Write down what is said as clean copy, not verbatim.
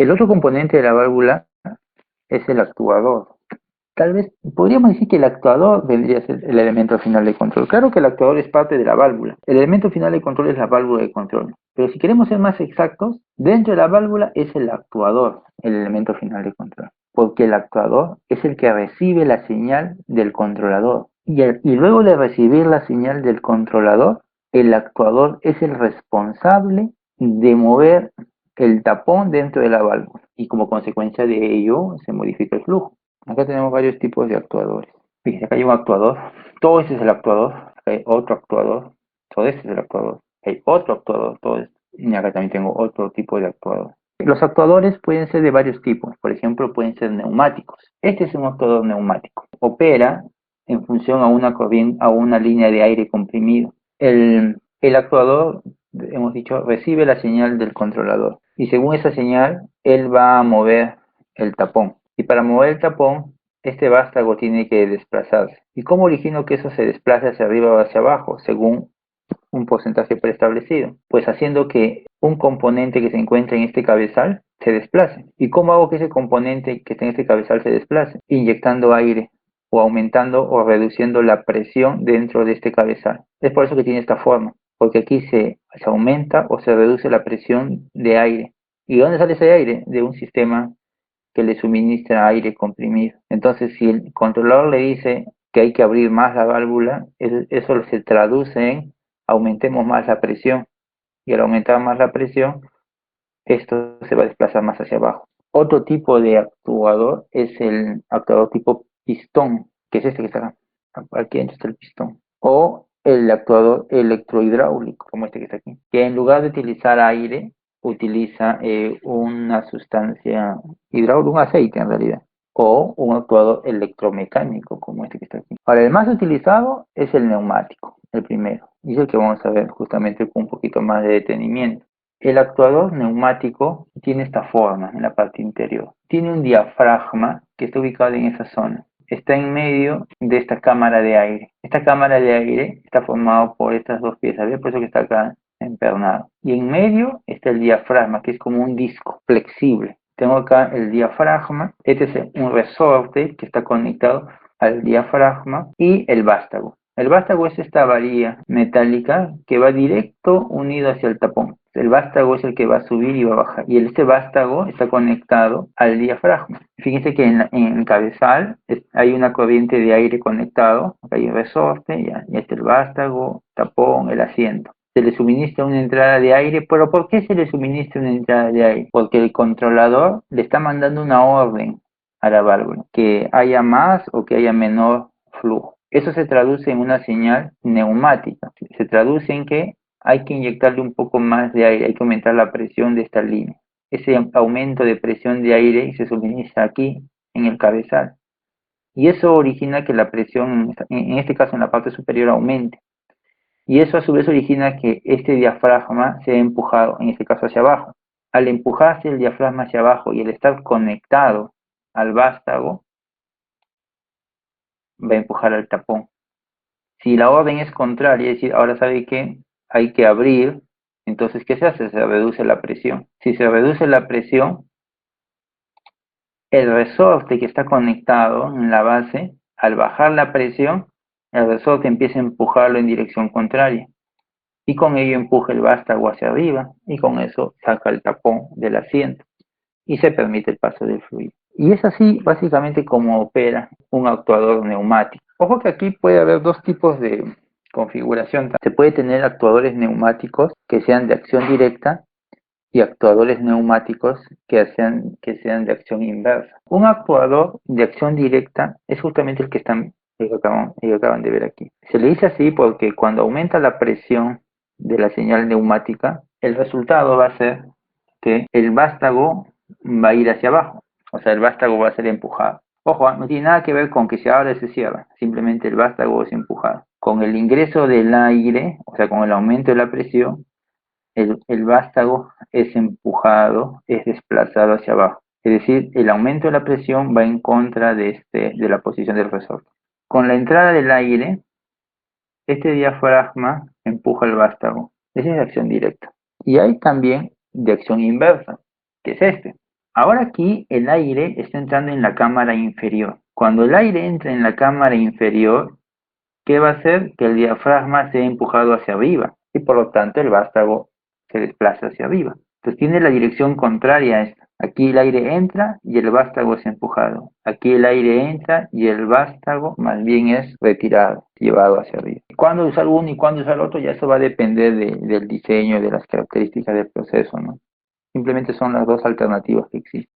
El otro componente de la válvula es el actuador. Tal vez podríamos decir que el actuador vendría a ser el elemento final de control. Claro que el actuador es parte de la válvula. El elemento final de control es la válvula de control. Pero si queremos ser más exactos, dentro de la válvula es el actuador el elemento final de control. Porque el actuador es el que recibe la señal del controlador. Y luego de recibir la señal del controlador, el actuador es el responsable de mover el tapón dentro de la válvula. Y como consecuencia de ello se modifica el flujo. Acá tenemos varios tipos de actuadores. Fíjense, acá hay un actuador. Todo este es el actuador. Acá hay otro actuador. Todo este es el actuador. Hay otro actuador. Todo esto. Y acá también tengo otro tipo de actuador. Los actuadores pueden ser de varios tipos. Por ejemplo, pueden ser neumáticos. Este es un actuador neumático. Opera en función a una corriente, a una línea de aire comprimido. El actuador, hemos dicho, recibe la señal del controlador. Y según esa señal, él va a mover el tapón. Y para mover el tapón, este vástago tiene que desplazarse. ¿Y cómo origino que eso se desplace hacia arriba o hacia abajo, según un porcentaje preestablecido? Pues haciendo que un componente que se encuentra en este cabezal se desplace. ¿Y cómo hago que ese componente que está en este cabezal se desplace? Inyectando aire o aumentando o reduciendo la presión dentro de este cabezal. Es por eso que tiene esta forma, porque aquí se aumenta o se reduce la presión de aire. ¿Y de dónde sale ese aire? De un sistema que le suministra aire comprimido. Entonces, si el controlador le dice que hay que abrir más la válvula, eso se traduce en aumentemos más la presión. Y al aumentar más la presión, esto se va a desplazar más hacia abajo. Otro tipo de actuador es el actuador tipo pistón, que es este que está acá. Aquí dentro está el pistón. O el actuador electrohidráulico, como este que está aquí, que en lugar de utilizar aire, utiliza una sustancia hidráulica, un aceite en realidad, o un actuador electromecánico, como este que está aquí. Ahora, el más utilizado es el neumático, el primero, y es el que vamos a ver justamente con un poquito más de detenimiento. El actuador neumático tiene esta forma en la parte interior. Tiene un diafragma que está ubicado en esa zona. Está en medio de esta cámara de aire. Esta cámara de aire está formada por estas dos piezas, ¿ves? Por eso que está acá empernado. Y en medio está el diafragma, que es como un disco flexible. Tengo acá el diafragma. Este es un resorte que está conectado al diafragma y el vástago. El vástago es esta varilla metálica que va directo unido hacia el tapón. El vástago es el que va a subir y va a bajar. Y este vástago está conectado al diafragma. Fíjense que en el cabezal hay una corriente de aire conectado. Acá hay un resorte, ya está el vástago, tapón, el asiento. Se le suministra una entrada de aire, pero ¿por qué se le suministra una entrada de aire? Porque el controlador le está mandando una orden a la válvula, que haya más o que haya menor flujo. Eso se traduce en una señal neumática. Se traduce en que hay que inyectarle un poco más de aire, hay que aumentar la presión de esta línea. Ese aumento de presión de aire se suministra aquí en el cabezal. Y eso origina que la presión, en este caso en la parte superior, aumente. Y eso a su vez origina que este diafragma sea empujado, en este caso hacia abajo. Al empujarse el diafragma hacia abajo y el estar conectado al vástago, va a empujar al tapón. Si la orden es contraria, es decir, ahora sabe que hay que abrir, entonces ¿qué se hace? Se reduce la presión. Si se reduce la presión, el resorte que está conectado en la base, al bajar la presión, el resorte empieza a empujarlo en dirección contraria. Y con ello empuja el vástago hacia arriba y con eso saca el tapón del asiento y se permite el paso del fluido. Y es así básicamente como opera un actuador neumático. Ojo que aquí puede haber dos tipos de configuración. Se puede tener actuadores neumáticos que sean de acción directa y actuadores neumáticos que sean de acción inversa. Un actuador de acción directa es justamente el que acaban de ver aquí. Se le dice así porque cuando aumenta la presión de la señal neumática, el resultado va a ser que el vástago va a ir hacia abajo, o sea, el vástago va a ser empujado. Ojo, no tiene nada que ver con que se abre o se cierra, simplemente el vástago es empujado. Con el ingreso del aire, o sea, con el aumento de la presión, el vástago es empujado, es desplazado hacia abajo. Es decir, el aumento de la presión va en contra de la posición del resorte. Con la entrada del aire, este diafragma empuja el vástago. Esa es la acción directa. Y hay también de acción inversa, que es este. Ahora aquí el aire está entrando en la cámara inferior. Cuando el aire entra en la cámara inferior, ¿qué va a hacer? Que el diafragma sea empujado hacia arriba y por lo tanto el vástago se desplaza hacia arriba. Entonces tiene la dirección contraria a esta. Aquí el aire entra y el vástago es empujado. Aquí el aire entra y el vástago más bien es retirado, llevado hacia arriba. ¿Cuándo usar uno y cuándo usar otro? Ya eso va a depender del diseño y de las características del proceso, ¿no? Simplemente son las dos alternativas que existen.